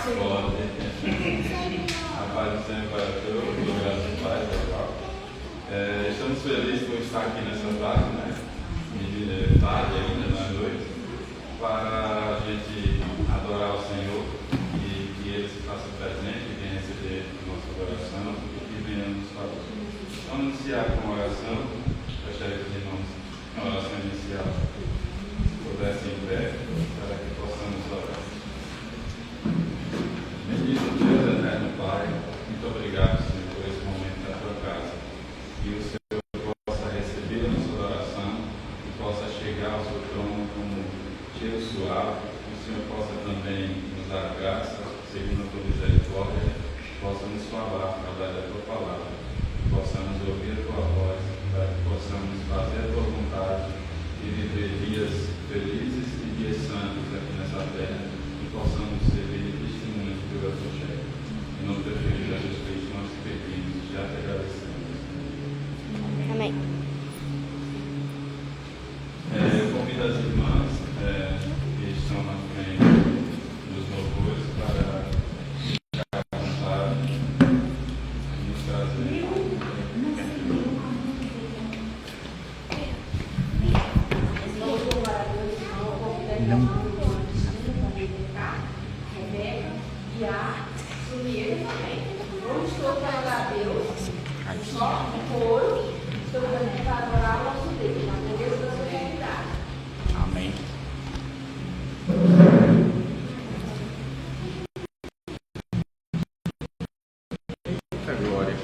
A paz do Senhor para todos, graças a Pai, legal. Estamos felizes por estar aqui nessa tarde, né? Tarde ainda, na noite, para a gente adorar o Senhor e que Ele se faça presente, que venha receber a nossa adoração e que venha nos falar. Vamos iniciar com a oração. Gostaria que os irmãos, na oração inicial, pudessem em pé, para que possamos orar. Bendito Deus, eterno Pai, muito obrigado, Senhor, por esse momento da tua casa. Que o Senhor possa receber a nossa oração e possa chegar ao seu trono como cheiro suave. Que o Senhor possa também nos dar graça, segundo a tua misericórdia, possa nos falar através da tua palavra. Que possamos ouvir a tua voz, para que possamos fazer a tua vontade e viver dias felizes e dias santos aqui nessa terra. E possamos servir de testemunhas do teu Evangelho. Em nome do teu Filho Jesus Cristo, nós te pedimos e já te agradecemos. Amém. Eu convido as irmãs que estão na frente dos louvores para ficar à vontade e nos trazer. Amém. Muita glória.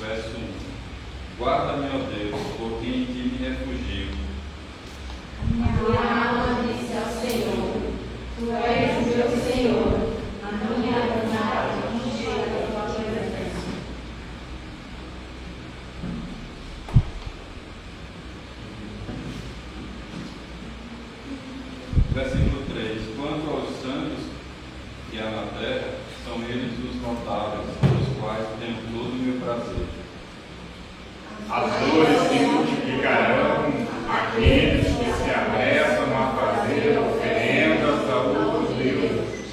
Verso 1. Guarda-me, ó Deus, por quem em ti me refugio. Minha alma disse ao Senhor, Tu és o meu Senhor, a minha vontade não chega à tua presença. Versículo 3. Quanto aos santos que há na terra, são eles os notáveis, os quais tenho todo o meu prazer. As dores se multiplicarão aqueles que se apressam a fazer oferendas a outros deuses.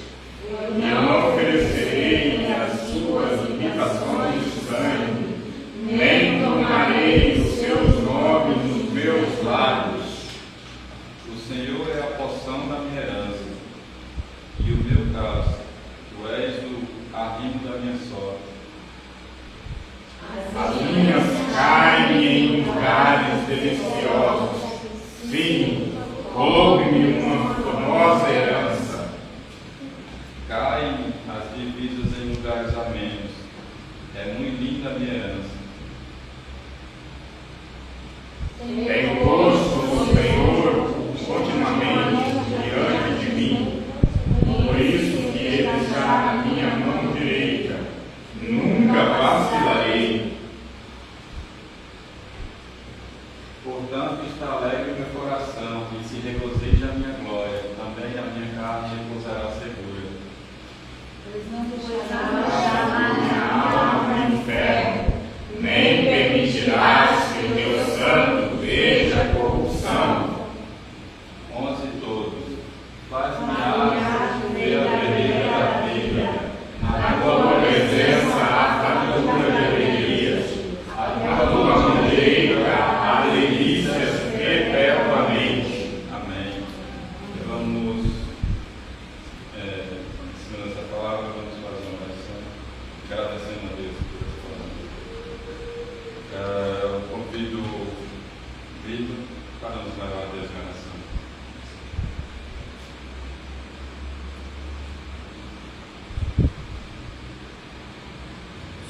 Não oferecerei as suas imitações de sangue, nem tomarei os seus nomes nos meus lábios. O Senhor é a porção da minha herança e o meu caso. Tu és o arrimo da minha sorte. As minhas caem em lugares deliciosos. Sim, roube-me uma formosa herança. Caem as divisas em lugares amenos. É muito linda a minha herança. Tem posto o Senhor continuamente diante de mim. Por isso que ele está na minha mão direita. Nunca vacilarei. Portanto, está alegre o meu coração e se regozija a minha glória. Também a minha carne repousará segura. Pois não deixarás Minha alma no inferno, nem permitirás que o teu santo veja a corrupção. 11 todos. Faz-me asas ver a vereda da vida. Na tua presença há fartura de alegrias. Na tua mão direita há delícias perpetuamente. Amém. Vamos, ensinando essa palavra, vamos fazer uma oração, agradecendo a Deus por essa palavra. Eu convido o Vitor para nos levar a Deus em oração.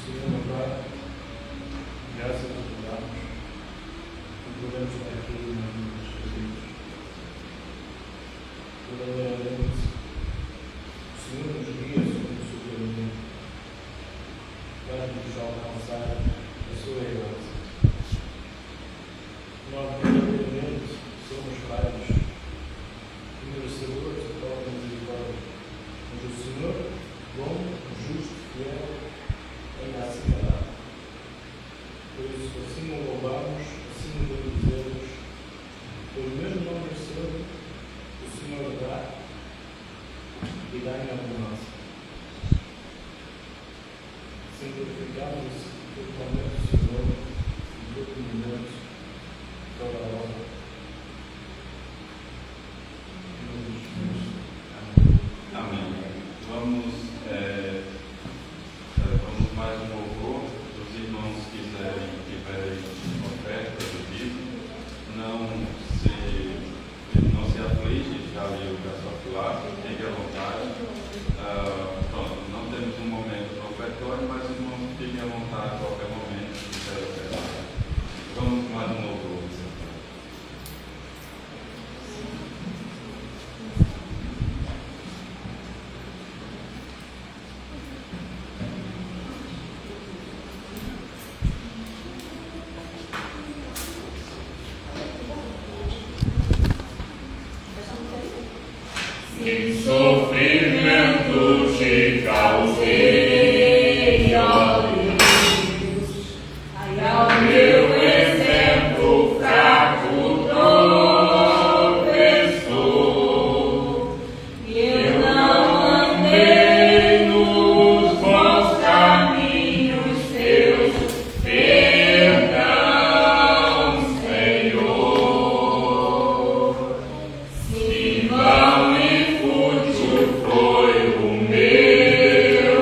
Senhor, meu Pai, graças a Deus, que podemos estar aqui na vida dos teus filhos. Verdadeiramente, o Senhor nos guia segundo o seu caminho, para-nos alcançar a sua herança. Nós verdadeiramente somos pais e merecedores da tua misericórdia, mas o Senhor, bom, justo, fiel, ainda assim dará. Por isso, assim o louvamos, assim o bendizemos, pois mesmo não merecendo, o Senhor dá e dá em abundância. Simplificamos totalmente o Senhor e todo momento, toda a hora. Em nome de Jesus. Amém. Amém. Vamos mais um louvor. Os irmãos tiverem oferta do dízimo, não se aflige, está ali o caçote lá, fique à vontade. Pronto, não temos um momento no ofertório, mas os irmãos fiquem à vontade a qualquer momento, se quiser ofertar. Vamos mais um louvor. Que sofrimento te causei, ó Deus, ao meu exemplo fraco tropeçou. Eu não andei nos bons caminhos teus, perdão, Senhor. Se vão e fútil foi o meu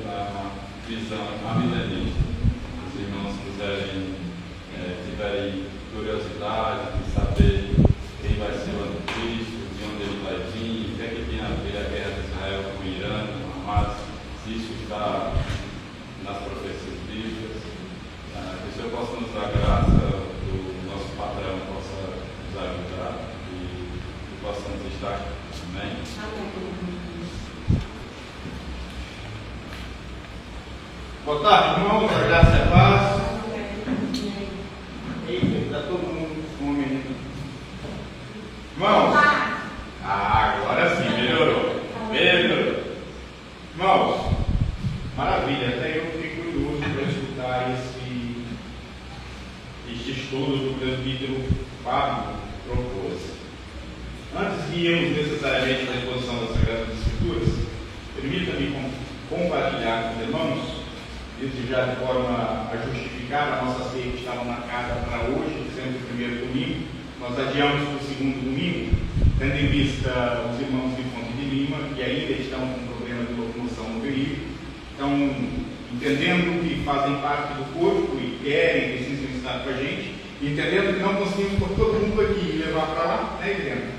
a visão, a milenista. Os irmãos tiverem curiosidade de saber quem vai ser o anticristo, de onde ele vai vir, o que é que tem a ver a guerra de Israel com o Irã, com Hamas, se isso está nas profecias bíblicas. Que o Senhor possa nos dar graça, o nosso patrão possa nos ajudar e possamos estar. Amém? Boa tarde, irmãos. A graça e a paz. Eita, está todo mundo com fome. Irmãos, agora sim, melhorou. Irmãos, maravilha. Até eu fiquei curioso para escutar este estudo do presbítero Fábio propôs. Antes de irmos necessariamente na exposição das Sagradas Escrituras, permita-me compartilhar com os irmãos, desde já de forma a justificar a nossa ceia que estava marcada para hoje, sendo o primeiro domingo. Nós adiamos para o segundo domingo, tendo em vista os irmãos de Fonte de Lima, que ainda estão com problema de locomoção no veículo, estão entendendo que fazem parte do corpo e querem, precisam estar com a gente, e entendendo que não conseguimos pôr todo mundo aqui e levar para lá, né, Helena?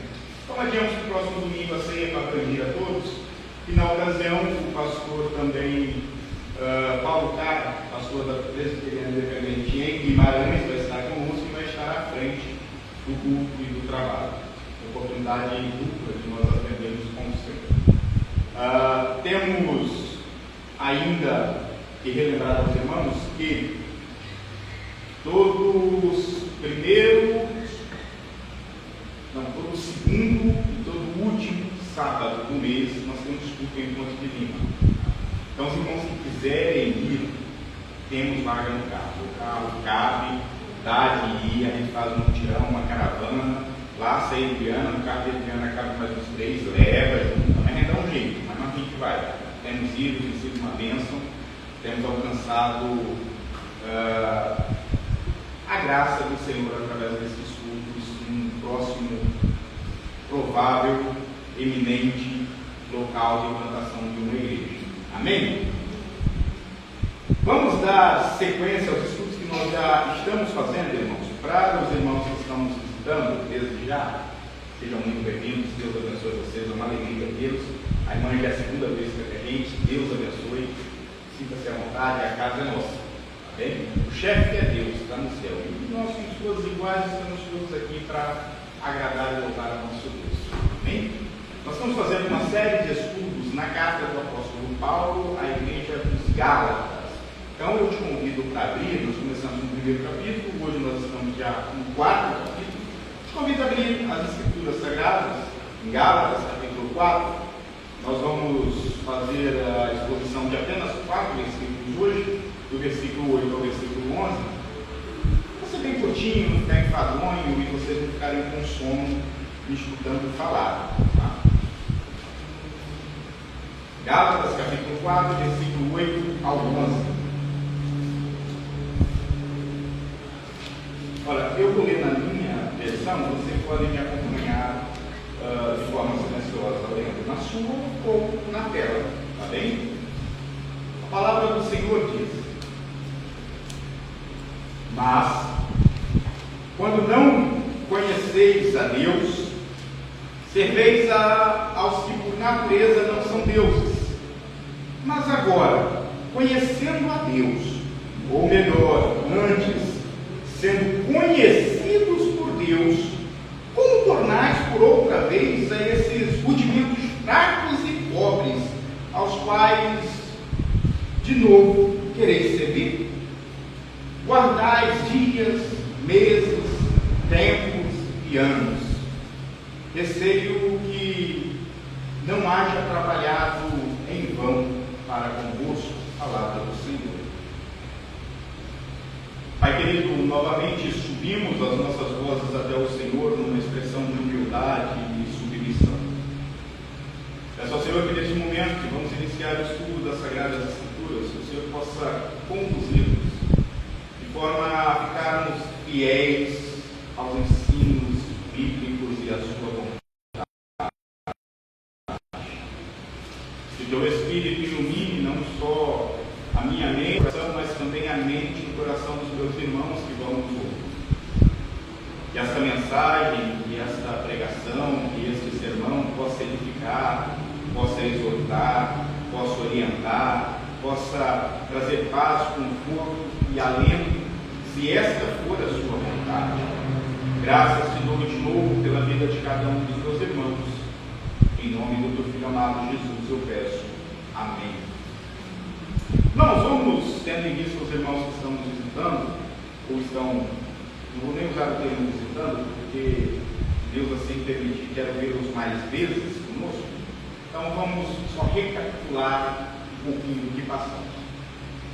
Então adiamos para o próximo domingo a ceia para abranger a todos, e na ocasião o pastor também, Paulo Cara, pastor da Presbiteriana Independente em Guimarães, vai estar conosco e vai estar à frente do culto e do trabalho. Oportunidade dupla de nós aprendermos com o Senhor. Temos ainda que relembrar aos irmãos que todo segundo e todo último sábado do mês nós temos culto em Fonte de Lima. Então, os irmãos que quiserem ir, temos vaga no carro. O carro cabe, dá de ir, a gente faz um mutirão, uma caravana, lá sai Adriana, no carro de Adriana cabe mais uns 3, leva junto, também a gente dá um jeito, mas não a gente vai. Temos ido, tem sido uma bênção, temos alcançado a graça do Senhor através desses cultos, um próximo, provável, eminente local de implantação de uma igreja. Amém? Vamos dar sequência aos estudos que nós já estamos fazendo, irmãos. Para os irmãos que estão nos visitando, desde já, sejam muito bem-vindos. Deus abençoe vocês, é uma alegria tê-los. A irmã já é a segunda vez que é a gente. Deus abençoe. Sinta-se à vontade, a casa é nossa. Tá bem? O chefe é Deus, está no céu. E nós somos todos iguais, estamos todos aqui para agradar e louvar ao nosso Deus. Amém? Nós estamos fazendo uma série de estudos na carta do apóstolo Paulo à igreja dos Gálatas. Então eu te convido para abrir, nós começamos no primeiro capítulo, hoje nós estamos já no quarto capítulo. Te convido a abrir as Escrituras Sagradas, em Gálatas, capítulo 4. Nós vamos fazer a exposição de apenas 4 versículos hoje, do versículo 8 ao versículo 11. Vai ser bem curtinho, não ficar enfadonho e vocês não ficarem com sono me escutando falar. Tá? Gálatas, capítulo 4, versículo 8 ao 11. Olha, eu vou ler na minha versão, vocês podem me acompanhar de forma silenciosa, lendo na sua ou na tela, tá bem? A palavra do Senhor diz: mas, quando não conheceis a Deus, serveis aos que por natureza não são deuses. Mas agora, conhecendo a Deus, ou melhor, antes, sendo conhecidos por Deus, como tornais por outra vez a esses rudimentos fracos e pobres, aos quais, de novo, quereis servir? Guardais dias, meses, tempos e anos. Receio que não haja trabalhado em vão para convosco, palavra do Senhor. Pai querido, novamente subimos as nossas vozes até o Senhor numa expressão de humildade e submissão. Peço ao Senhor que neste momento que vamos iniciar o estudo das Sagradas Escrituras, que o Senhor possa conduzir-nos de forma a ficarmos fiéis aos ensinos bíblicos e à sua vontade. Que o teu Espírito Espírito ilumine não só a minha mente, mas também a mente e o coração dos meus irmãos que vão nos ouvir. Que esta mensagem, que esta pregação, que este sermão possa edificar, possa exortar, possa orientar, possa trazer paz, conforto e alento, se esta for a sua vontade. Graças te dou de novo pela vida de cada um dos meus irmãos. Em nome do teu Filho amado Jesus eu peço. Amém. Nós vamos, tendo em vista os irmãos que estão nos visitando, ou estão, não vou nem usar o termo visitando, porque Deus assim permitir, quero vê-los mais vezes conosco. Então vamos só recapitular um pouquinho do que passamos.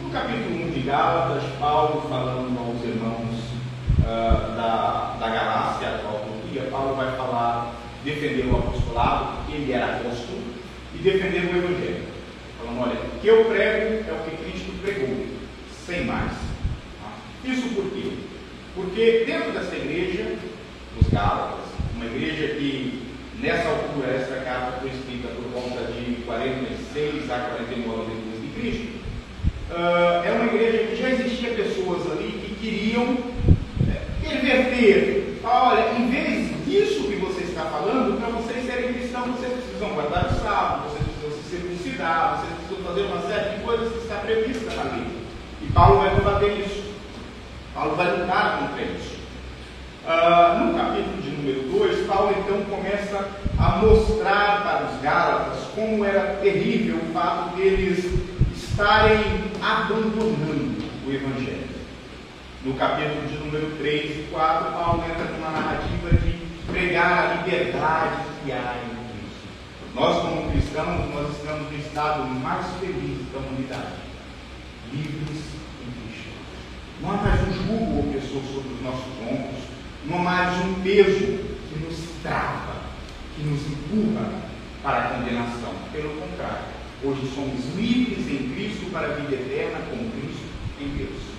No capítulo 1 de Gálatas, Paulo falando aos irmãos da Galácia, a atual Turquia, Paulo vai falar, defender o apostolado, porque ele era apóstolo, e defender o Evangelho. Falando, olha, o que eu prego é o que Cristo pregou, sem mais. Isso por quê? Porque dentro dessa igreja, os Gálatas, uma igreja que nessa altura, essa carta foi escrita por volta de 46 a 49 depois de Cristo, é uma igreja que já existia pessoas ali que queriam perverter. Olha, em vez disso que você está falando, para vocês serem cristãos, vocês precisam guardar o sábado, vocês precisam se circuncidar, vocês precisam fazer uma série de coisas que está prevista na lei. E Paulo vai combater isso. Paulo vai lutar contra isso. No capítulo de número 2, Paulo então começa a mostrar para os Gálatas como era terrível o fato deles estarem abandonando o Evangelho. No capítulo de número 3 e 4, Paulo entra numa narrativa de pregar a liberdade que há em Cristo. Nós, como cristãos, nós estamos no estado mais feliz da humanidade, livres em Cristo. Não há mais um jugo opressor sobre os nossos ombros, não há mais um peso que nos trava, que nos empurra para a condenação. Pelo contrário, hoje somos livres em Cristo para a vida eterna com Cristo em Deus.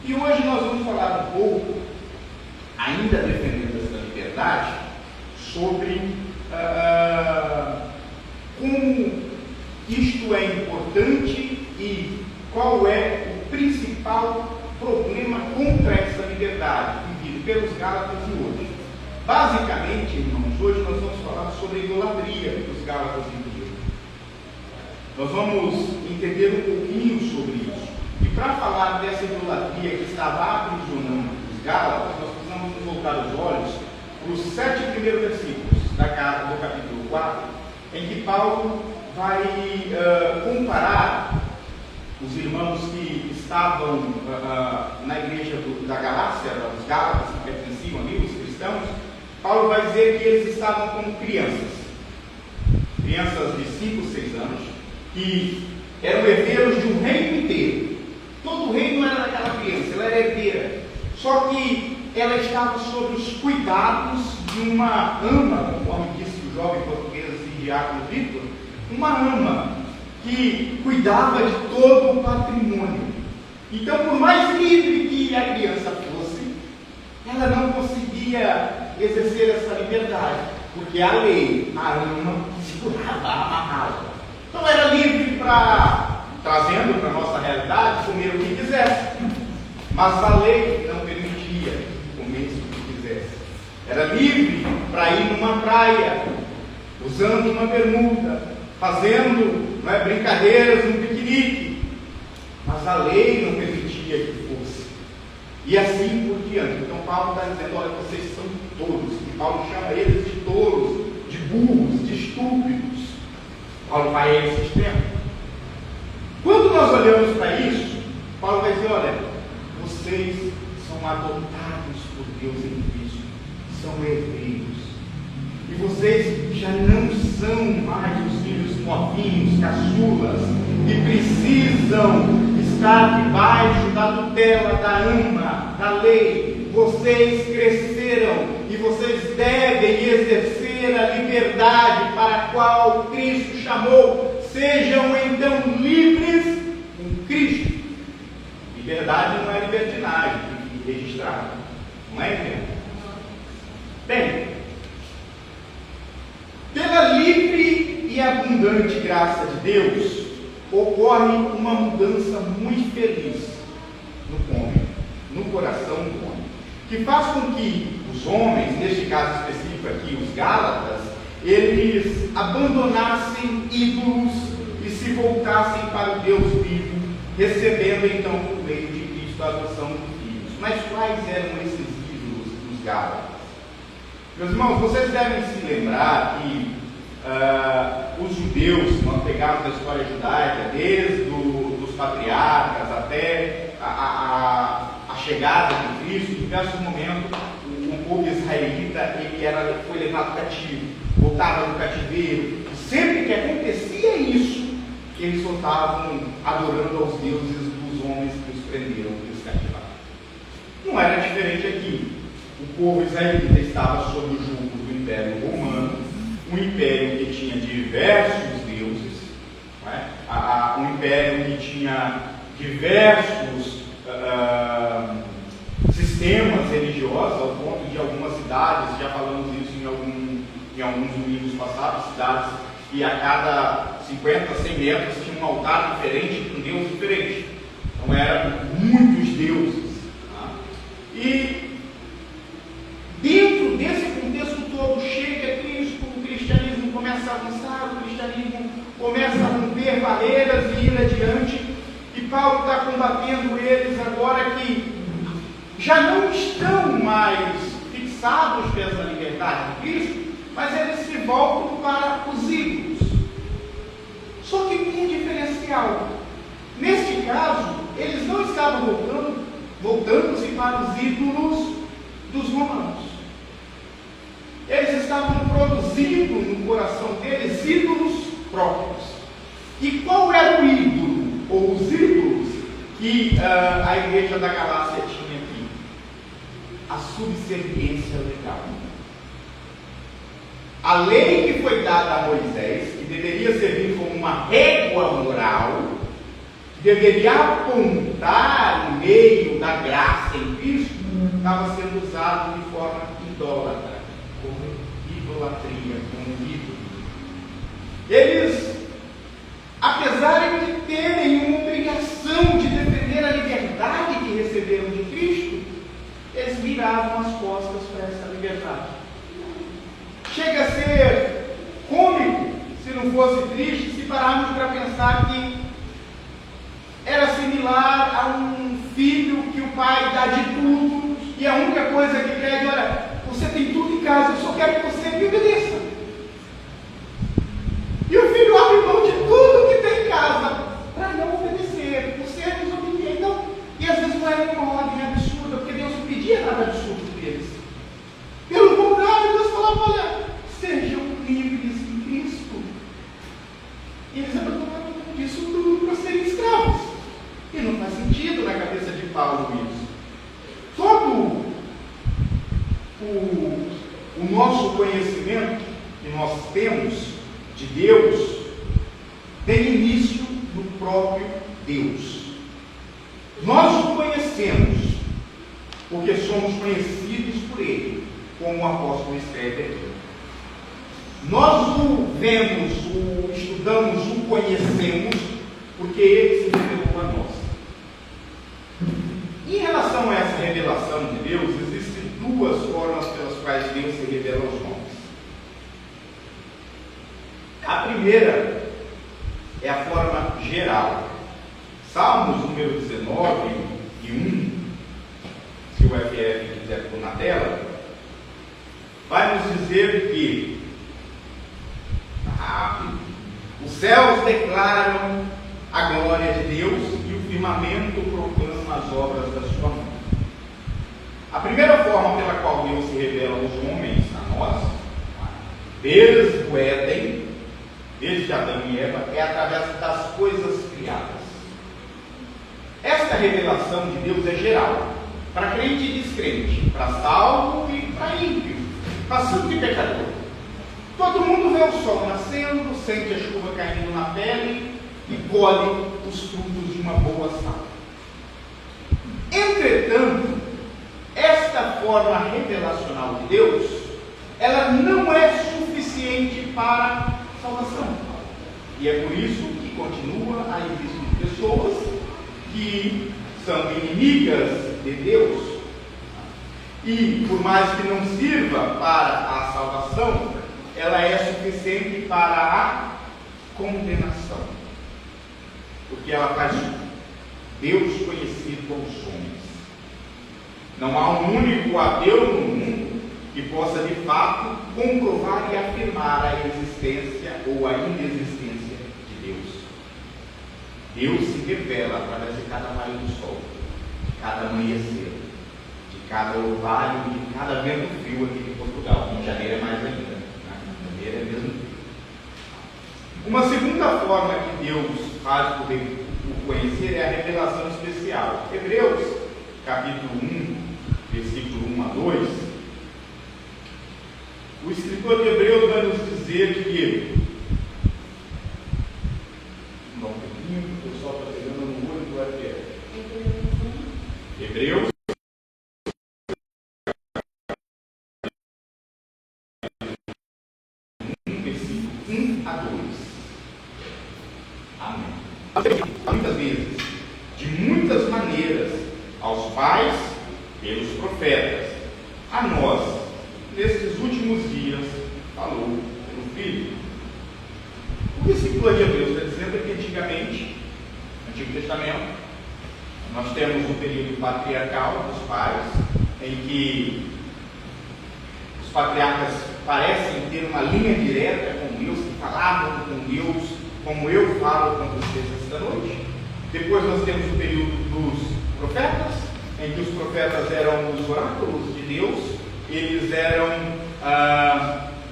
E hoje nós vamos falar um pouco, ainda defendendo essa liberdade, sobre como isto é importante e qual é o principal problema contra essa liberdade vivido pelos Gálatas de hoje. Basicamente, irmãos, hoje nós vamos falar sobre a idolatria que os Gálatas viviam. Nós vamos entender um pouquinho sobre isso. E para falar dessa idolatria que estava aprisionando os Gálatas, nós precisamos voltar os olhos para os 7 primeiros versículos do capítulo 4, em que Paulo vai comparar os irmãos que estavam na igreja da Galácia, os Gálatas que pertenciam ali, os cristãos. Paulo vai dizer que eles estavam como crianças de 5, 6 anos, que eram herdeiros de um reino inteiro. Todo o reino era daquela criança, ela era herdeira. Só que ela estava sob os cuidados de uma ama, conforme disse o jovem português assim, Diácono Victor, uma ama que cuidava de todo o patrimônio. Então, por mais livre que a criança fosse, ela não conseguia exercer essa liberdade, porque a lei, a ama, segurava, amarrava. Então era livre para, trazendo para a nossa realidade, comer o que quisesse, mas a lei não permitia que comesse o que quisesse. Era livre para ir numa praia, usando uma bermuda, fazendo brincadeiras no piquenique, mas a lei não permitia que fosse. E assim por diante. Então Paulo está dizendo, olha, vocês são tolos. E Paulo chama eles de tolos, de burros, de estúpidos. Paulo vai a esse extremo. Quando nós olhamos para isso, Paulo vai dizer, olha, vocês são adotados por Deus em Cristo, são herdeiros. E vocês já não são mais os filhos novinhos, caçulas, que precisam estar debaixo da tutela da ama, da lei. Vocês cresceram e vocês devem exercer a liberdade para a qual Cristo chamou. Sejam então livres em Cristo. Liberdade não é libertinagem registrada, não é entendeu? Bem, pela livre e abundante graça de Deus, ocorre uma mudança muito feliz no homem, no coração do homem, que faz com que os homens, neste caso específico aqui, os Gálatas, eles abandonassem ídolos e se voltassem para o Deus vivo, recebendo então por meio de Cristo a adoção de filhos. Mas quais eram esses ídolos dos Gálatas? Meus irmãos, vocês devem se lembrar que os judeus, nós pegamos a história judaica, desde os patriarcas até a chegada de Cristo, em diversos momentos, o povo israelita foi levado cativo, voltava do cativeiro, e sempre que acontecia isso, eles só estavam adorando aos deuses dos homens que os prenderam, que os cativaram. Não era diferente aqui. O povo israelita estava sob o jugo do Império Romano, um império que tinha diversos deuses, um império que tinha diversos sistemas religiosos, ao ponto de algumas cidades, já falamos isso em alguns domingos passados, cidades que a cada 50, 100 metros tinha um altar diferente, um deus diferente. Então eram muitos deuses. E dentro desse contexto todo, chega Cristo, o cristianismo começa a avançar, o cristianismo começa a romper barreiras e ir adiante, e Paulo está combatendo eles agora que já não estão mais fixados pela liberdade de Cristo, mas eles se voltam para os ídolos. Só que tem um diferencial. Neste caso, eles não estavam voltando-se para os ídolos dos romanos. Eles estavam produzindo no coração deles ídolos próprios. E qual era o ídolo, ou os ídolos, que a igreja da Galácia tinha aqui? A subserviência legal. A lei que foi dada a Moisés, que deveria servir como uma régua moral, que deveria apontar o meio da graça em Cristo, estava sendo usado de forma idólatra, como idolatria, como ídolo. Eles, apesar de terem uma obrigação de defender a liberdade que receberam de Cristo, eles viravam as costas para essa liberdade. Chega a ser cômico, se não fosse triste, se pararmos para pensar que era similar a um filho que o pai dá de tudo, e a única coisa que pede: olha, você tem tudo em casa, eu só quero que você me obedeça. E o filho abre mão de tudo que tem em casa para não obedecer, por ser desobediente. Então, e às vezes não era uma ordem absurda, porque Deus não pedia nada absurdo deles. Pelo contrário, Deus falava: olha, sejam livres em Cristo. E eles abandonaram disso tudo para serem escravos. E não faz sentido na cabeça de Paulo isso. Todo o nosso conhecimento que nós temos de Deus tem início no próprio Deus. Nós o conhecemos porque somos conhecidos por Ele, como o apóstolo escreve aqui. Nós o vemos, o estudamos, o conhecemos porque Ele se revelou a nós. Em relação a essa revelação de Deus, existem duas formas pelas quais Deus se revela aos homens. A primeira é a forma geral. Salmos número 19 e 1, se o FF quiser pôr na tela, vai nos dizer que os céus declaram a glória de Deus e o firmamento proclama as obras da sua mão. A primeira forma pela qual Deus se revela aos homens, a nós, desde o Éden, desde Adão e Eva, é através das coisas criadas. Esta revelação de Deus é geral, para crente e descrente, para salvo e para ímpio, para santo e pecador. Todo mundo vê o sol nascendo, sente a chuva caindo na pele e colhe os frutos de uma boa safra. Entretanto, esta forma revelacional de Deus, ela não é suficiente para a salvação. E é por isso que continua a existir pessoas que são inimigas de Deus. E, por mais que não sirva para a salvação, ela é suficiente para a condenação. Porque ela faz Deus conhecido aos homens. Não há um único ateu no mundo que possa de fato comprovar e afirmar a existência ou a inexistência de Deus. Deus se revela através de cada raio do sol, de cada amanhecer, de cada orvalho, de cada vento frio aqui em Portugal. Em janeiro é mais ainda, né? Em janeiro é mesmo. Uma segunda forma que Deus faz poder o conhecer é a revelação especial. Hebreus, capítulo 1, versículo 1 a 2, o escritor de Hebreus vai nos dizer que um pouquinho, o pessoal está pegando no olho do arqueiro. Hebreus 1, versículo 1 a 2. Amém. Muitas vezes, de muitas maneiras, aos pais pelos profetas, a nós, nestes últimos dias, falou pelo Filho. O que esse plano de Deus está dizendo é que antigamente, no Antigo Testamento, nós temos um período patriarcal dos pais, em que os patriarcas parecem ter uma linha direta com Deus, que falavam com Deus, como eu falo com vocês esta noite. Depois nós temos o período dos profetas, em que os profetas eram os oráculos de Deus, eles eram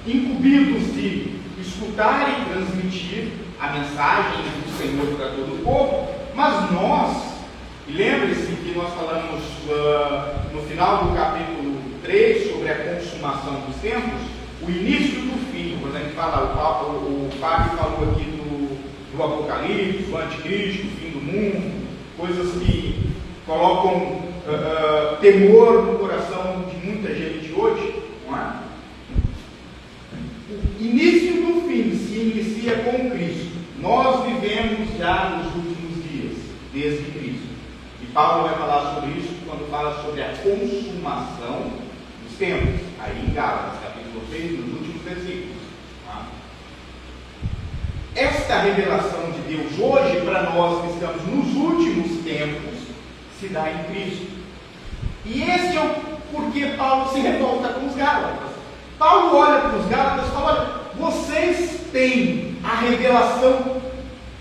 incumbidos de escutar e transmitir a mensagem do Senhor para todo o povo, mas nós, e lembre-se que nós falamos no final do capítulo 3 sobre a consumação dos tempos, o início do fim, quando a gente fala, o Fábio falou aqui do Apocalipse, do Anticristo, o fim do mundo, coisas que colocam temor no coração de muita gente hoje, não é? O início do fim se inicia com Cristo. Nós vivemos já nos últimos dias, desde Cristo. E Paulo vai falar sobre isso quando fala sobre a consumação dos tempos, aí em Gálatas, capítulo 6, nos últimos versículos. Tá? Esta revelação de Deus hoje, para nós que estamos nos últimos tempos, se dá em Cristo. E esse é o porquê Paulo se revolta com os Gálatas. Paulo olha para os Gálatas e fala: olha, vocês têm a revelação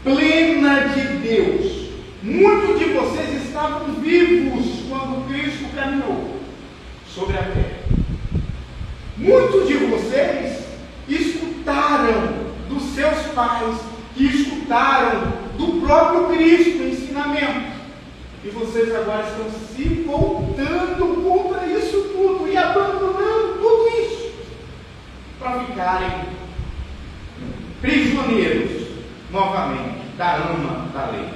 plena de Deus. Muitos de vocês estavam vivos quando Cristo caminhou sobre a terra. Muitos de vocês escutaram dos seus pais, que escutaram do próprio Cristo o ensinamento. E vocês agora estão se voltando contra isso tudo e abandonando tudo isso para ficarem prisioneiros novamente da ama da lei.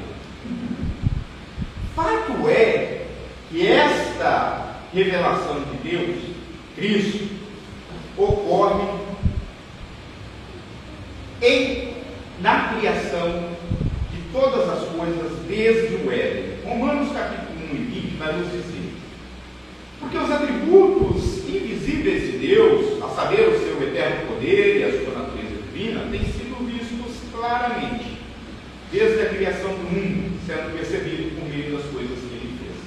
Fato é que esta revelação de Deus, Cristo, ocorre na criação de todas as coisas desde o Éden. Romanos capítulo 1 e 20 vai nos dizer: porque os atributos invisíveis de Deus, a saber, o seu eterno poder e a sua natureza divina, têm sido vistos claramente, desde a criação do mundo, sendo percebido por meio das coisas que ele fez.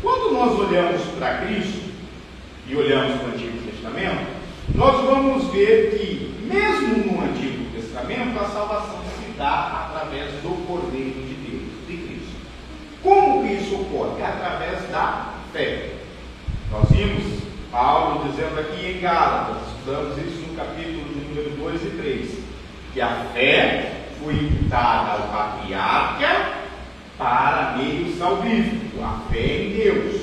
Quando nós olhamos para Cristo e olhamos para o Antigo Testamento, nós vamos ver que, mesmo no Antigo Testamento, a salvação se dá através do Cordeiro de Deus, de Cristo. Como que isso ocorre? Através da fé. Nós vimos Paulo dizendo aqui em Gálatas, estudamos isso no capítulo de número 2 e 3, que a fé foi imputada ao patriarca para meio salvífico, a fé em Deus,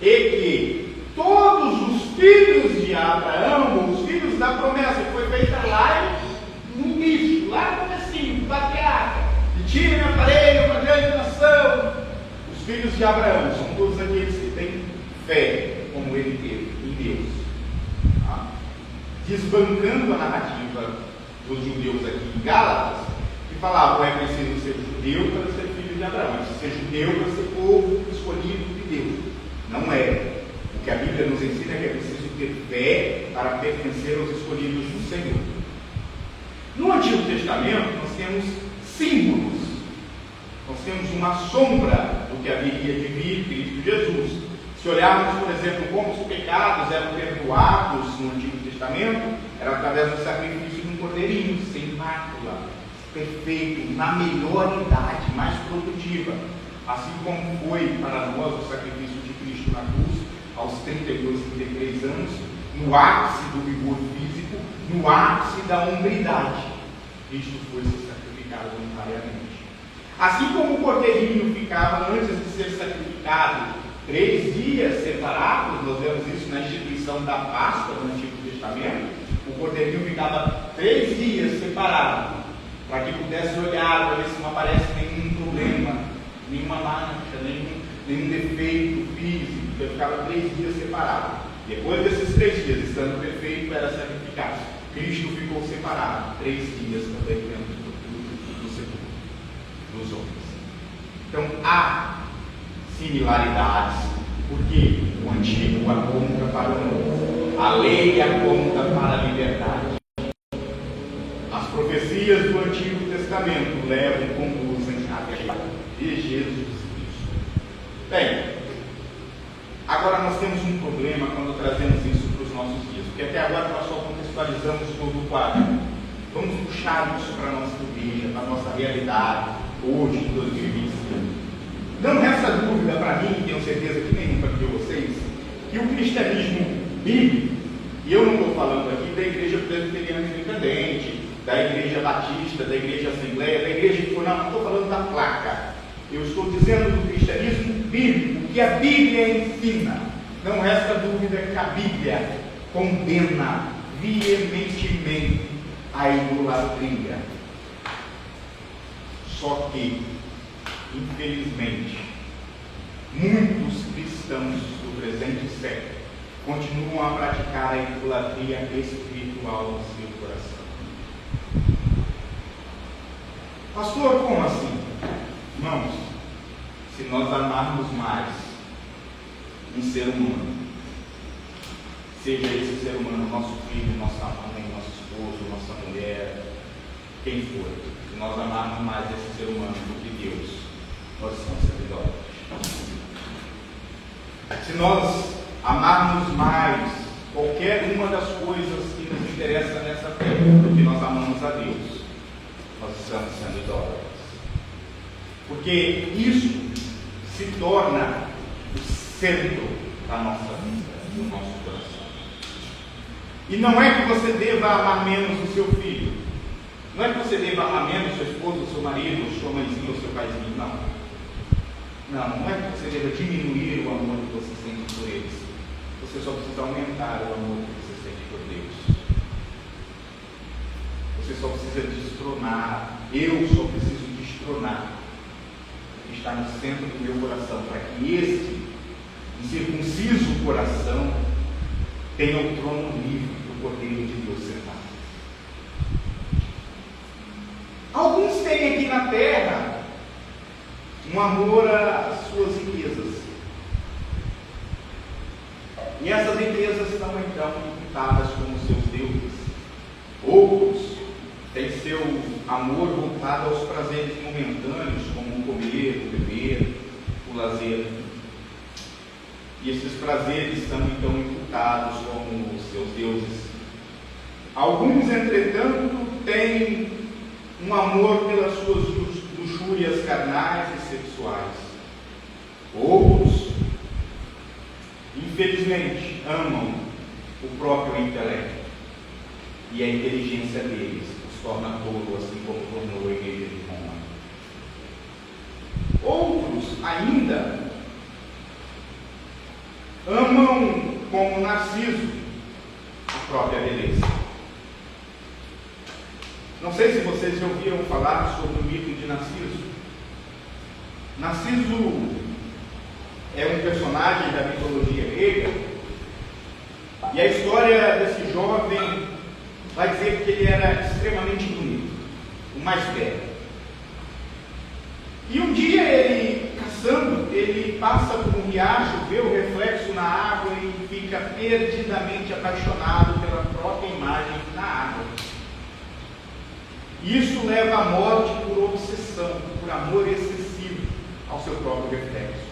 e que todos os filhos de Abraão, os filhos da promessa, que foi feita lá no início, lá no comecinho, do patriarca, e tirem a parede, uma grande nação. Os filhos de Abraão são todos aqueles que têm fé, como ele teve em Deus. Tá? Desbancando a narrativa dos judeus aqui em Gálatas, que falavam: é preciso ser judeu para ser filho de Abraão, é preciso ser judeu para ser povo escolhido de Deus. Não é. O que a Bíblia nos ensina é que é preciso ter fé para pertencer aos escolhidos do Senhor. No Antigo Testamento, nós temos símbolos, nós temos uma sombra do que haveria de vir, Cristo Jesus. Se olharmos, por exemplo, como os pecados eram perdoados no Antigo Testamento, era através do sacrifício de um cordeirinho, sem mácula, perfeito, na melhor idade, mais produtiva. Assim como foi para nós o sacrifício de Cristo na cruz, aos 32, 33 anos, no ápice do vigor físico, no ápice da hombridade. Cristo foi ser sacrificado voluntariamente. Assim como o cordeirinho ficava, antes de ser sacrificado, 3 dias separados, nós vemos isso na instituição da Páscoa do Antigo Testamento, o cordeirinho ficava 3 dias separado, para que pudesse olhar, para ver se não aparece nenhum problema, nenhuma mancha, nenhum defeito físico. Ele ficava 3 dias separado. Depois desses 3 dias, estando perfeito, era sacrificado. Cristo ficou separado 3 dias também dentro do sepulcro dos homens. Então há similaridades, porque o antigo aponta para o novo, a lei aponta para a liberdade. As profecias do Antigo Testamento levam e conduzem até de Jesus Cristo. Bem, agora nós temos um problema quando trazemos isso para os nossos dias, porque até agora nós só contextualizamos todo o quadro. Vamos puxar isso para a nossa igreja, para a nossa realidade, hoje, em 2025. Não resta dúvida para mim, tenho certeza que nenhum para vocês, que o cristianismo bíblico, e eu não estou falando aqui da igreja presbiteriana independente, da igreja batista, da igreja assembleia, da igreja que for, não estou falando da placa. Eu estou dizendo do cristianismo bíblico, que a Bíblia ensina. Não resta dúvida que a Bíblia condena veementemente a idolatria. Só que, infelizmente, muitos cristãos do presente século continuam a praticar a idolatria espiritual no seu coração. Pastor, como assim? Irmãos, se nós amarmos mais um ser humano, seja esse ser humano nosso filho, nossa mãe, nosso esposo, nossa mulher, quem for, se nós amarmos mais esse ser humano do que Deus, nós somos servidores. Se nós amarmos mais qualquer uma das coisas que nos interessa nessa terra do que nós amamos a Deus, nós estamos sendo idólatras. Porque isso se torna o centro da nossa vida, do nosso coração. E não é que você deva amar menos o seu filho, não é que você deva amar menos sua esposa, seu marido, sua mãezinha ou seu paizinho, não. Não é que você deva diminuir o amor que você sente por eles. Você só precisa aumentar o amor que você sente por Deus. Você só precisa destronar. Eu só preciso destronar o que está no centro do meu coração, para que este incircunciso coração tenha o trono livre do Cordeiro de Deus sentado. Alguns têm aqui na terra um amor às suas riquezas. E essas riquezas estão então imputadas como seus deuses. Outros têm seu amor voltado aos prazeres momentâneos, como o comer, o beber, o lazer. E esses prazeres são então imputados como seus deuses. Alguns, entretanto, têm um amor pelas suas luxúrias carnais e sexuais. Outros, infelizmente, amam o próprio intelecto, e a inteligência deles os torna tolo, assim como tornou a igreja de Roma. Outros ainda amam, como Narciso, a própria beleza. Não sei se vocês já ouviram falar sobre o mito de Narciso. Narciso é um personagem da mitologia grega, e a história desse jovem vai dizer que ele era extremamente bonito, o mais belo. E um dia ele, caçando, ele passa por um riacho, vê o reflexo na água e fica perdidamente apaixonado pela própria imagem na água. Isso leva à morte por obsessão, por amor excessivo ao seu próprio reflexo.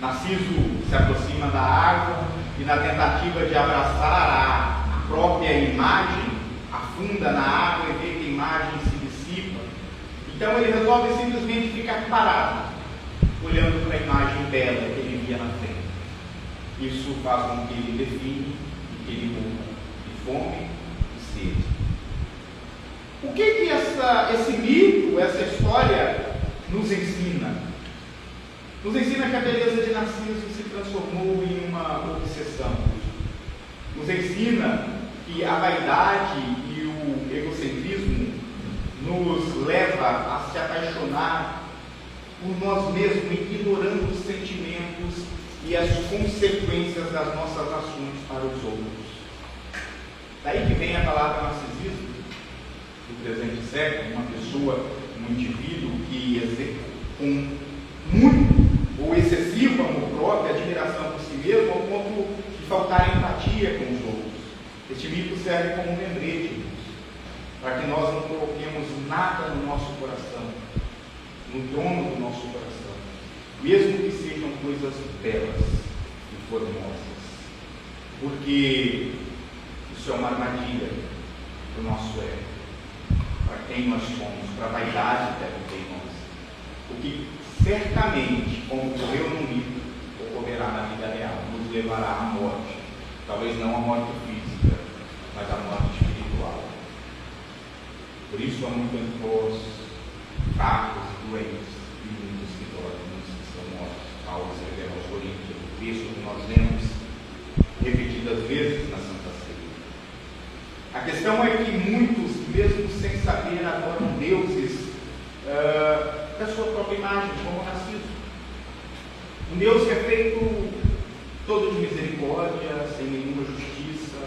Narciso se aproxima da água e, na tentativa de abraçar a própria imagem, afunda na água e vê que a imagem se dissipa. Então ele resolve simplesmente ficar parado, olhando para a imagem bela que ele via na frente. Isso faz com que ele define e que ele morra de fome e sede. O que esse mito, essa história nos ensina? Nos ensina que a beleza de Narciso se transformou em uma obsessão. Nos ensina que a vaidade e o egocentrismo nos leva a se apaixonar por nós mesmos, ignorando os sentimentos e as consequências das nossas ações para os outros. Daí que vem a palavra narcisismo do presente século, uma pessoa, um indivíduo que com muito ou excessivo amor próprio, admiração por si mesmo, ao ponto de faltar empatia com os outros. Este mito serve como um lembrete, para que nós não coloquemos nada no nosso coração, no dono do nosso coração, mesmo que sejam coisas belas e formosas, porque isso é uma armadilha para o nosso ego, para quem nós somos, para a vaidade que habita em nós. O que certamente, como ocorreu no mito, ocorrerá na vida real, nos levará à morte. Talvez não à morte física, mas à morte espiritual. Por isso há muitos entre vós fracos e doentes, e muitos que dormem, que são mortos. Paulo escreveu aos Coríntios, o texto que nós lemos repetidas vezes na Santa Ceia. A questão é que muitos, mesmo sem saber, adoram deuses da sua própria imagem, como Narciso. Um Deus que é feito todo de misericórdia, sem nenhuma justiça,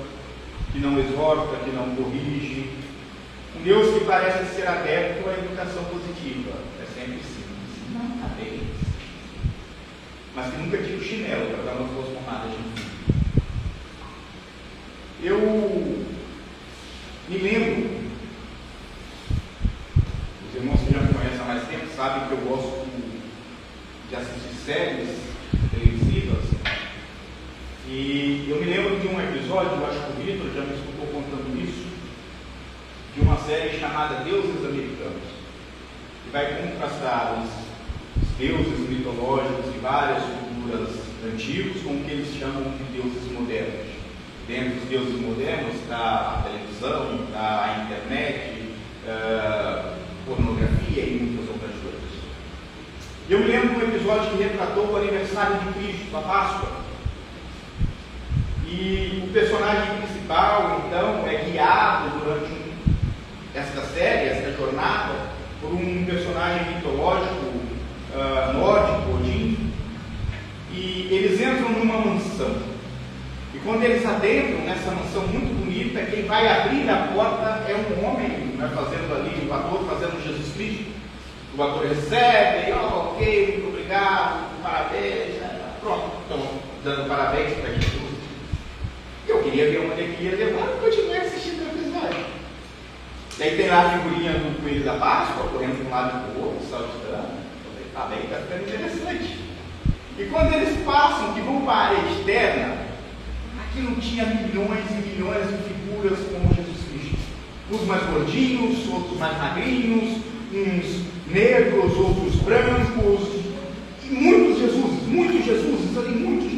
que não exorta, que não corrige. Um Deus que parece ser adepto à educação positiva. É sempre simples. Não, está bem. Mas que nunca tira o chinelo para dar umas boas pomadas de fim. Eu me lembro, os irmãos que já me conhecem há mais tempo sabem que eu gosto de assistir séries televisivas, e eu me lembro de um episódio, eu acho que o Vitor já me escutou contando isso, de uma série chamada Deuses Americanos, que vai contrastar os deuses mitológicos de várias culturas antigas com o que eles chamam de deuses modernos. Dentro dos deuses modernos está a televisão, está a internet, pornografia e muitas outras coisas. E eu me lembro de um episódio que retratou o aniversário de Cristo, a Páscoa. E o personagem principal, então, é guiado durante esta série, esta jornada, por um personagem mitológico nórdico, Odin. E eles entram numa mansão. E quando eles adentram nessa mansão muito bonita, quem vai abrir a porta é um homem, vai fazendo ali, o ator fazendo Jesus Cristo. O ator recebe, ok, muito obrigado, parabéns, pronto, estão dando parabéns para Jesus. Eu queria ver onde ele ia levar e continuar assistindo o episódio. Daí tem lá a figurinha do coelho da Páscoa, correndo de um lado para o outro, saltitando. Tá bem, está ficando interessante. E quando eles passam, que vão para a área externa, aquilo tinha milhões e milhões de figuras como Jesus Cristo. Uns mais gordinhos, outros mais magrinhos, uns negros, outros brancos, e muitos Jesus, ali, muitos.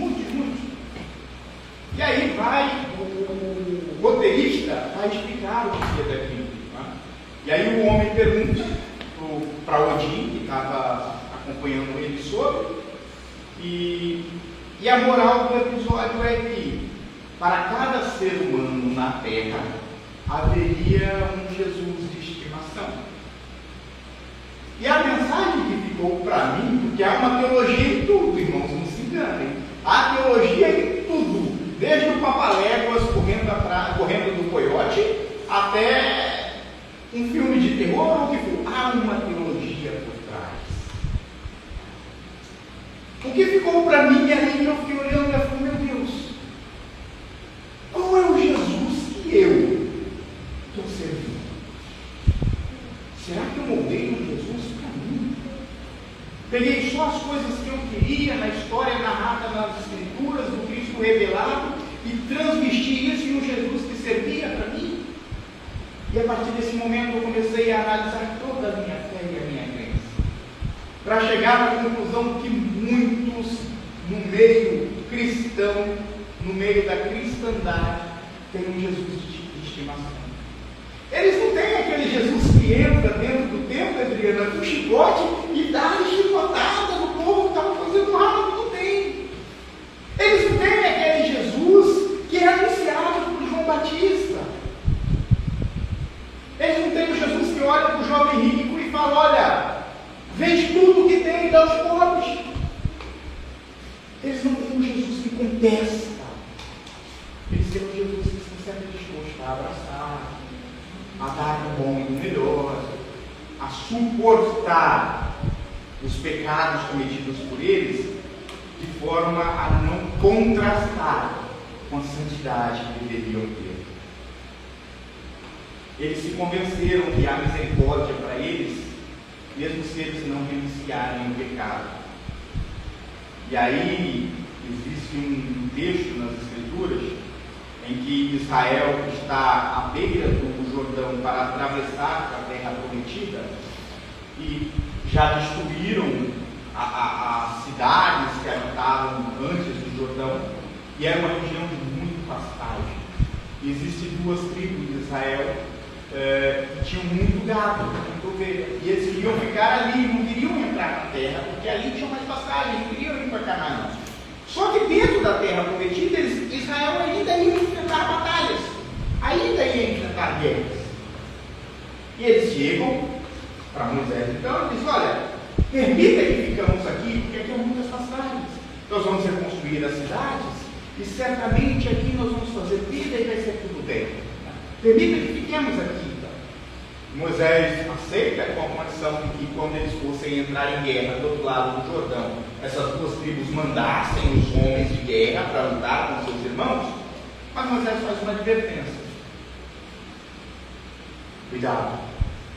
E aí vai, o roteirista vai explicar o que é daquilo. Né? E aí o homem pergunta para Odin, que estava acompanhando ele sobre, e a moral do episódio é que para cada ser humano na Terra haveria um Jesus de estimação. E a mensagem que ficou para mim, porque há uma teologia em tudo, irmãos, não se enganem. Há teologia em tudo, desde o Papaléguas correndo do coiote, até um filme de terror ou o que for. Há uma teologia que eu moldei um Jesus para mim. Peguei só as coisas que eu queria na história narrada nas Escrituras, do Cristo revelado, e transmiti isso em um Jesus que servia para mim. E a partir desse momento eu comecei a analisar toda a minha fé e a minha crença, para chegar à conclusão que muitos no meio cristão, no meio da cristandade, têm um Jesus de estimação. Eles não têm aquele Jesus que entra dentro do templo, Adriana, com chicote e dá uma chicotada no povo que estava fazendo nada. Não tem. Eles não têm aquele Jesus que é anunciado por João Batista. Eles não têm o Jesus que olha para o jovem rico e fala: olha, vende tudo o que tem e dá aos pobres. Eles não têm um Jesus que contesta. Eles têm um Jesus que está sempre disposto a abraçar, a dar o bom e o melhor, a suportar os pecados cometidos por eles, de forma a não contrastar com a santidade que deveriam ter. Eles se convenceram que há misericórdia para eles, mesmo se eles não renunciarem o pecado. E aí existe um texto nas Escrituras em que Israel está à beira do Jordão para atravessar a terra prometida, e já destruíram as cidades que habitavam antes do Jordão, e era uma região de muito pastagem. E existem duas tribos de Israel que tinham muito gado, muito ovelha, e eles queriam ficar ali, não queriam entrar na terra, porque ali tinha mais pastagem, não queriam ir para Canaã. Só que dentro da terra prometida, Israel ainda ia enfrentar batalhas, ainda ia enfrentar guerras. E eles chegam para Moisés, então, e dizem: olha, permita que ficamos aqui, porque aqui há muitas pastagens. Nós vamos reconstruir as cidades, e certamente aqui nós vamos fazer vida e vai ser tudo bem. Permita que fiquemos aqui. Então. Moisés aceita com a condição de que, quando eles fossem entrar em guerra do outro lado do Jordão, essas duas tribos mandassem os homens de guerra para lutar com seus irmãos. Mas Moisés faz uma advertência: cuidado,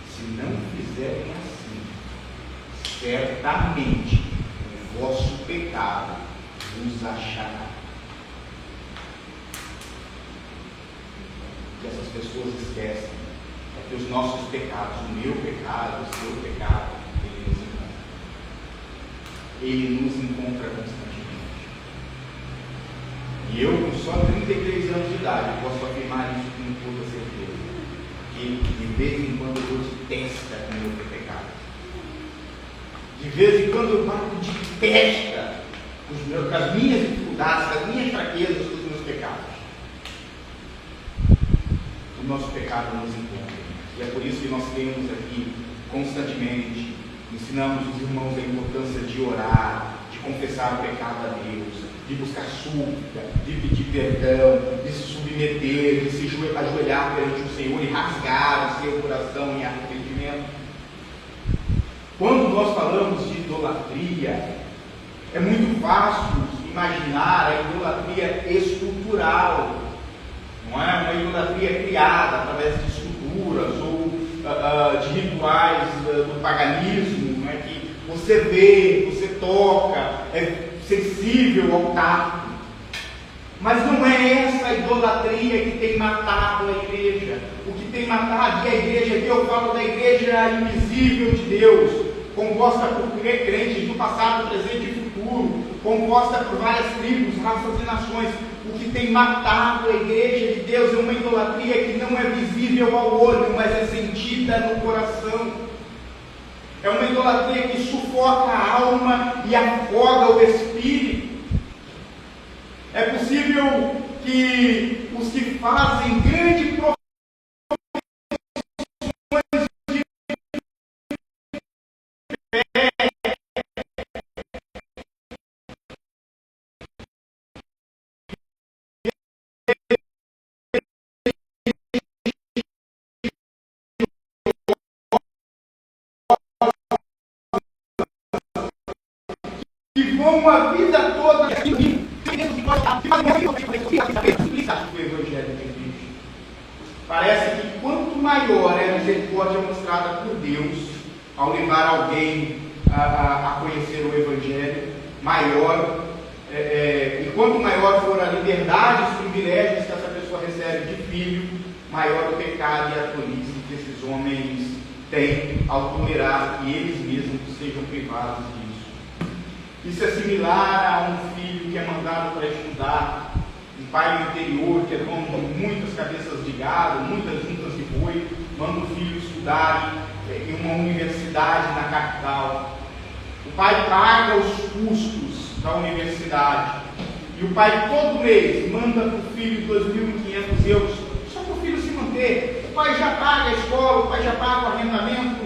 se não fizerem assim, certamente o vosso pecado vos achará. Que essas pessoas esquecem é que os nossos pecados, o meu pecado, o seu pecado, ele nos encontra constantemente. E eu, com só 33 anos de idade, posso afirmar isso com toda certeza, que de vez em quando Deus testa com o meu pecado. De vez em quando eu bato de testa com as minhas dificuldades, com as minhas fraquezas, com os meus pecados. O nosso pecado nos encontra. E é por isso que nós temos aqui constantemente, ensinamos os irmãos a importância de orar, de confessar o pecado a Deus, de buscar súplica, de pedir perdão, de se submeter, de se ajoelhar perante o Senhor e rasgar o seu coração em arrependimento. Quando nós falamos de idolatria, é muito fácil imaginar a idolatria estrutural. Não é uma idolatria criada através de estruturas ou de rituais do paganismo, não é? Que você vê, você toca, é sensível ao tato. Mas não é essa a idolatria que tem matado a igreja. O que tem matado a igreja, aqui eu falo da igreja invisível de Deus, composta por crentes do passado, presente e futuro, composta por várias tribos, raças e nações. O que tem matado a igreja de Deus é uma idolatria que não é visível ao olho, mas é sentida no coração. É uma idolatria que sufoca a alma e afoga o espírito. É possível que os que fazem grande profissão vão a vida toda o Evangelho de Cristo. Parece que quanto maior é a misericórdia mostrada por Deus ao levar alguém a conhecer o Evangelho, maior, e quanto maior for a liberdade e os privilégios que essa pessoa recebe de filho, maior o pecado e a tolice que esses homens têm ao tolerar que eles mesmos sejam privados disso. Isso é similar a um filho que é mandado para estudar, um pai do interior que é dono de muitas cabeças de gado, muitas juntas de boi, manda o filho estudar em uma universidade na capital. O pai paga os custos da universidade e o pai todo mês manda para o filho 2.500 euros só para o filho se manter. O pai já paga a escola, o pai já paga o arrendamento,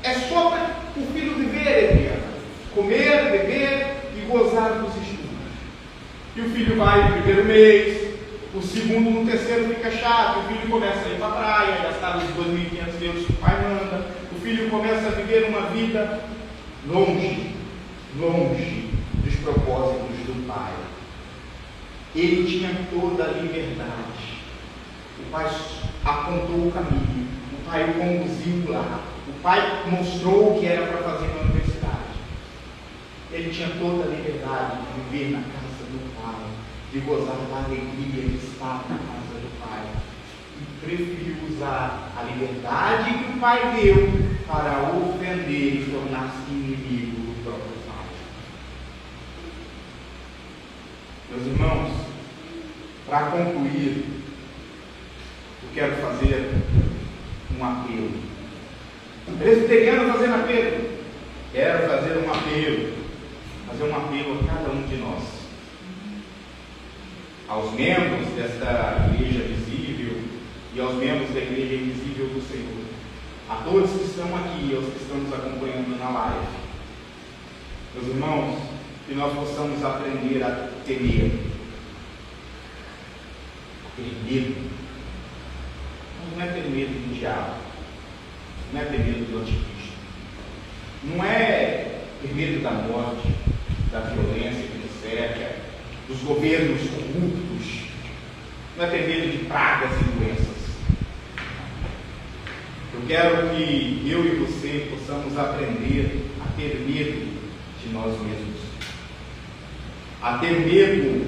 é só para o filho viver, comer, beber e gozar dos estudos. E o filho vai no primeiro mês, o segundo, no terceiro fica chato, o filho começa a ir para a praia, gastar os 2.500 euros que o pai manda, o filho começa a viver uma vida longe dos propósitos do pai. Ele tinha toda a liberdade. O pai apontou o caminho, o pai o conduziu lá, o pai mostrou o que era para fazer na universidade. Ele tinha toda a liberdade de viver na casa do pai, de gozar da alegria de estar na casa do pai. E preferiu usar a liberdade que o pai deu para ofender e tornar-se inimigo do próprio pai. Meus irmãos, para concluir, eu quero fazer um apelo. Presbiteriano fazendo apelo. Quero fazer um apelo a cada um de nós, aos membros desta igreja visível e aos membros da igreja invisível do Senhor, a todos que estão aqui e aos que estão nos acompanhando na live. Meus irmãos, que nós possamos aprender a temer, medo. Não é ter medo do diabo, não é ter medo do anticristo, não é ter medo da morte, da violência que nos cerca, dos governos corruptos, não é ter medo de pragas e doenças. Eu quero que eu e você possamos aprender a ter medo de nós mesmos, a ter medo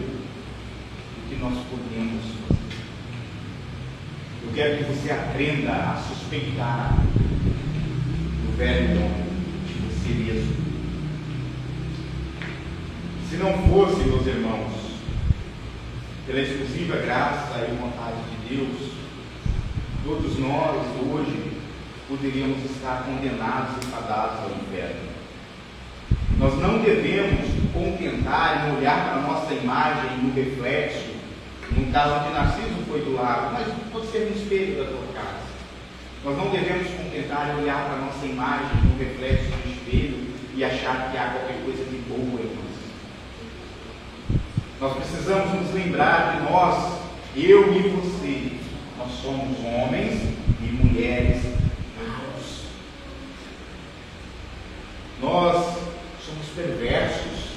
do que nós podemos fazer. Eu quero que você aprenda a suspeitar do velho homem, de você mesmo. Se não fosse, meus irmãos, pela exclusiva graça e vontade de Deus, todos nós hoje poderíamos estar condenados e fadados ao inferno. Nós não devemos contentar em olhar para a nossa imagem no reflexo. No caso de Narciso foi do lado, mas pode ser no espelho da tua casa. Nós não devemos contentar em olhar para a nossa imagem no reflexo do espelho e achar que há qualquer coisa de boa em nós. Nós precisamos nos lembrar de nós, eu e você, nós somos homens e mulheres maus. Nós somos perversos,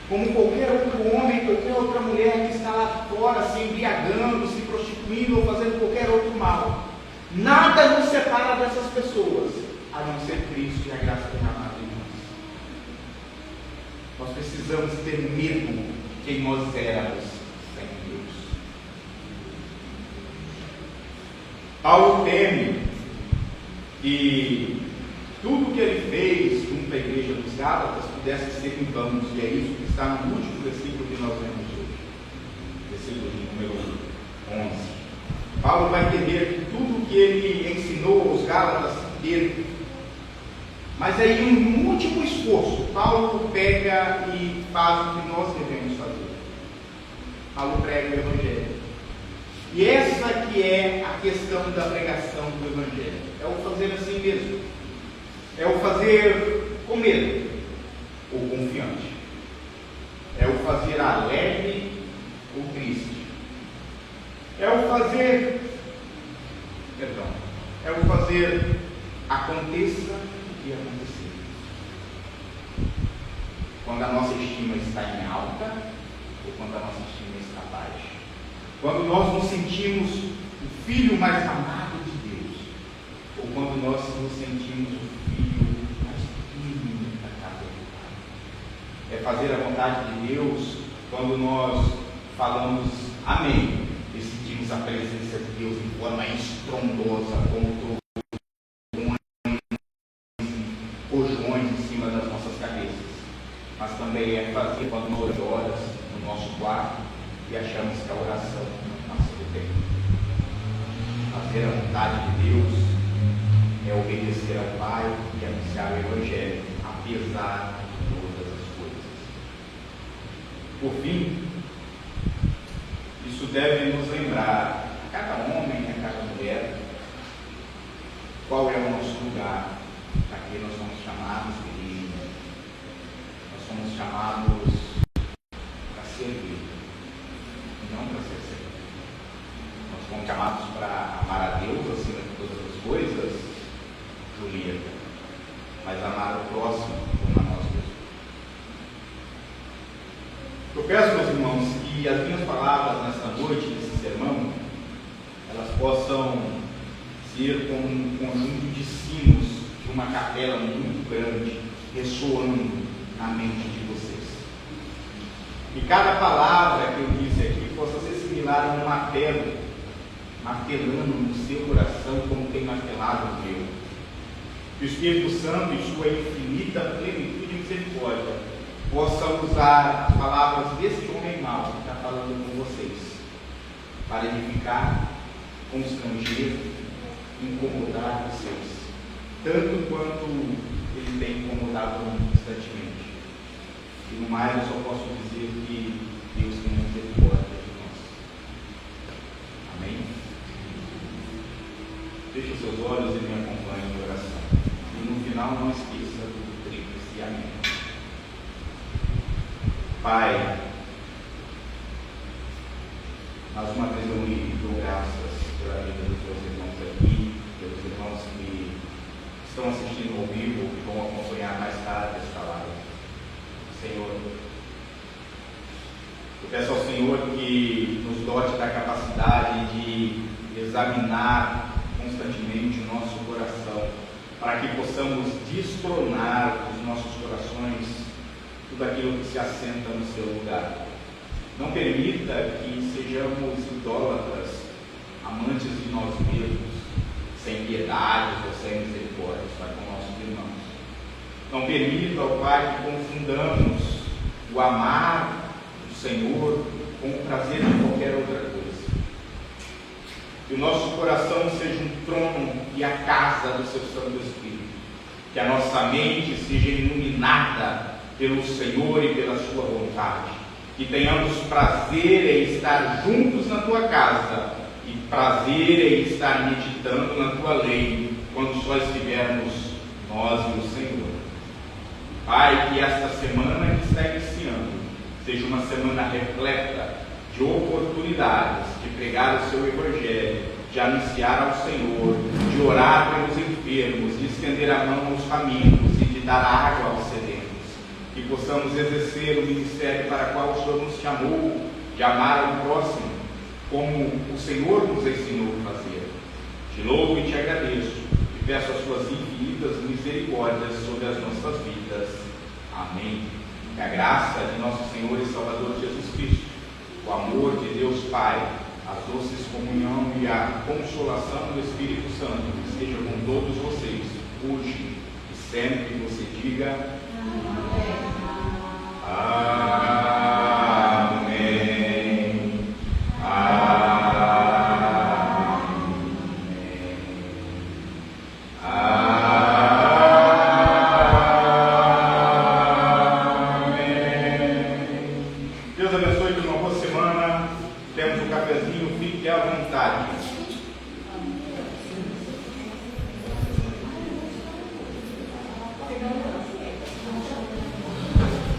como qualquer outro homem, qualquer outra mulher que está lá fora se embriagando, se prostituindo ou fazendo qualquer outro mal. Nada nos separa dessas pessoas, a não ser Cristo e a graça derramada em nós. Nós precisamos ter medo de quem nós éramos sem Deus. Paulo teme que tudo que ele fez junto à igreja dos Gálatas pudesse ser em vão, e é isso que está no último versículo que nós lemos hoje, versículo número 11. Paulo vai temer que tudo que ele ensinou aos Gálatas perca. Mas aí, em um último esforço, Paulo pega e faz o que nós devemos fazer. Paulo prega o Evangelho. E essa que é a questão da pregação do Evangelho. É o fazer assim mesmo. É o fazer com medo ou confiante. É o fazer alegre ou triste. É o fazer aconteça o que acontecer. Quando a nossa estima está em alta ou quando a nossa estima está baixa. Quando nós nos sentimos o filho mais amado de Deus, ou quando nós nos sentimos o filho mais pequeno da casa do Pai. É fazer a vontade de Deus quando nós falamos amém e sentimos a presença de Deus em forma estrondosa, como rojões em cima das nossas cabeças. Mas também é fazer quando nós horas no nosso quarto e achamos que a oração não passa do tempo. Fazer a vontade de Deus é obedecer ao Pai e anunciar o Evangelho, apesar de todas as coisas. Por fim, isso deve nos lembrar, a cada homem, a cada mulher, qual é o nosso lugar, para que nós somos chamados de igreja. Nós somos chamados para servir, não para ser servido. Nós somos chamados para amar a Deus acima de todas as coisas, Julieta, mas amar o próximo como a nós mesmos. Eu peço, meus irmãos, que as minhas palavras nesta noite, nesse sermão, elas possam ser como um conjunto de sinos de uma capela muito grande, ressoando na mente de vocês. E cada palavra que eu disse aqui possa ser similar a um martelo, martelando no seu coração como tem martelado o meu. Que o Espírito Santo, em sua infinita plenitude e misericórdia, possa usar as palavras desse homem mau que está falando com vocês, para edificar, constranger, incomodar vocês, tanto quanto ele tem incomodado constantemente. E no mais, eu só posso dizer que Deus tem misericórdia de nós. Amém? Feche seus olhos e me acompanhe em oração. E no final, não esqueça do tríplice amém. Pai, mais uma vez eu lhe dou graças pela vida dos meus irmãos aqui, pelos irmãos que estão assistindo ao vivo e vão acompanhar mais tarde esta live. Senhor, eu peço ao Senhor que nos dote da capacidade de examinar constantemente o nosso coração, para que possamos destronar dos nossos corações tudo aquilo que se assenta no seu lugar. Não permita que sejamos idólatras, amantes de nós mesmos, sem piedade ou sem misericórdia para com nossos irmãos. Não permita, ó Pai, que confundamos o amar do Senhor com o prazer de qualquer outra coisa. Que o nosso coração seja um trono e a casa do seu Santo Espírito. Que a nossa mente seja iluminada pelo Senhor e pela sua vontade, que tenhamos prazer em estar juntos na tua casa e prazer em estar meditando na tua lei, quando só estivermos nós e o Senhor. Pai, que esta semana que está iniciando seja uma semana repleta de oportunidades de pregar o seu Evangelho, de anunciar ao Senhor, de orar pelos enfermos, de estender a mão aos famintos e de dar água aos sedentos. Que possamos exercer o ministério para o qual o Senhor nos chamou, de amar ao próximo, como o Senhor nos ensinou a fazer. Te louvo e te agradeço, e peço as suas infinitas misericórdias sobre as nossas vidas. Amém. Que a graça de nosso Senhor e Salvador Jesus Cristo, o amor de Deus Pai, a doces comunhão e a consolação do Espírito Santo esteja com todos vocês, hoje e sempre. Você diga amém. Deus abençoe, uma boa semana. Temos um cafezinho, fique à vontade.